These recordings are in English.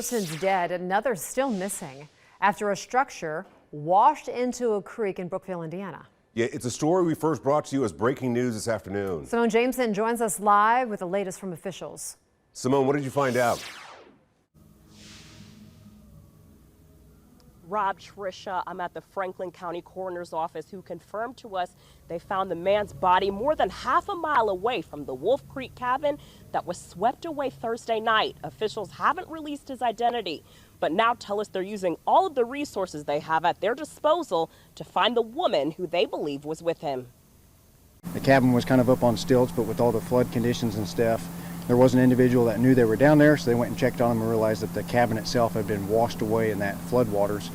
Person's dead, another still missing after a structure washed into a creek in Brookville, Indiana. Yeah, it's a story we first brought to you as breaking news this afternoon. Simone Jameson joins us live with the latest from officials. Simone, what did you find out? Rob, Trisha, I'm at the Franklin County Coroner's Office, who confirmed to us they found the man's body more than half a mile away from the Wolf Creek cabin that was swept away Thursday night. Officials haven't released his identity, but now tell us they're using all of the resources they have at their disposal to find the woman who they believe was with him. The cabin was kind of up on stilts, but with all the flood conditions and stuff, there was an individual that knew they were down there, so they went and checked on them and realized that the cabin itself had been washed away in that flood waters.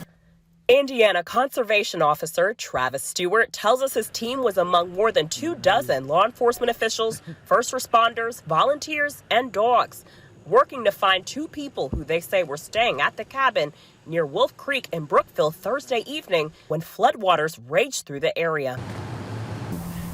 Indiana Conservation Officer Travis Stewart tells us his team was among more than 24 law enforcement officials, first responders, volunteers, and dogs, working to find two people who they say were staying at the cabin near Wolf Creek in Brookville Thursday evening when floodwaters raged through the area.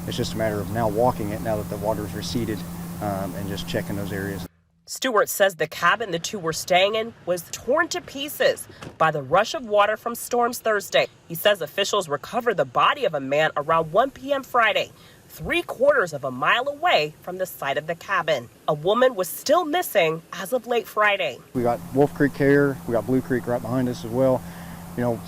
It's just a matter of now walking it now that the water's receded and just checking those areas. Stewart says the cabin the two were staying in was torn to pieces by the rush of water from storms Thursday. He says officials recovered the body of a man around 1 p.m. Friday, 3/4 of a mile away from the site of the cabin. A woman was still missing as of late Friday. We got Wolf Creek here, we got Blue Creek right behind us as well. You know,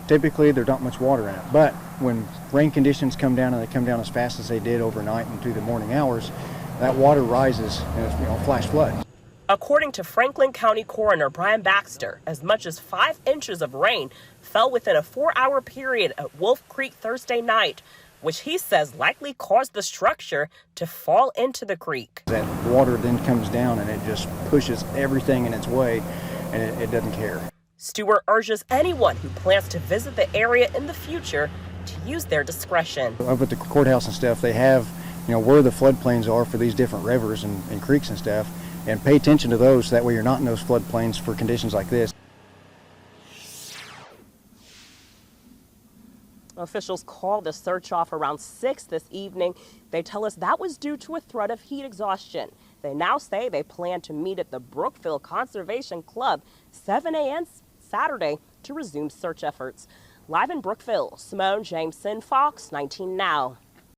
typically there's not much water in it, but when rain conditions come down and they come down as fast as they did overnight and through the morning hours, that water rises and it's, flash flood. According to Franklin County Coroner Brian Baxter, as much as 5 inches of rain fell within a 4-hour period at Wolf Creek Thursday night, which he says likely caused the structure to fall into the creek. That water then comes down and it just pushes everything in its way, and it doesn't care. Stewart urges anyone who plans to visit the area in the future to use their discretion. Up at the courthouse and stuff, they have, where the floodplains are for these different rivers and creeks and stuff, and pay attention to those so that way you're not in those floodplains for conditions like this. Officials called the search off around 6 this evening. They tell us that was due to a threat of heat exhaustion. They now say they plan to meet at the Brookville Conservation Club 7 a.m. Saturday to resume search efforts. Live in Brookville, Simone Jameson, Fox 19 Now.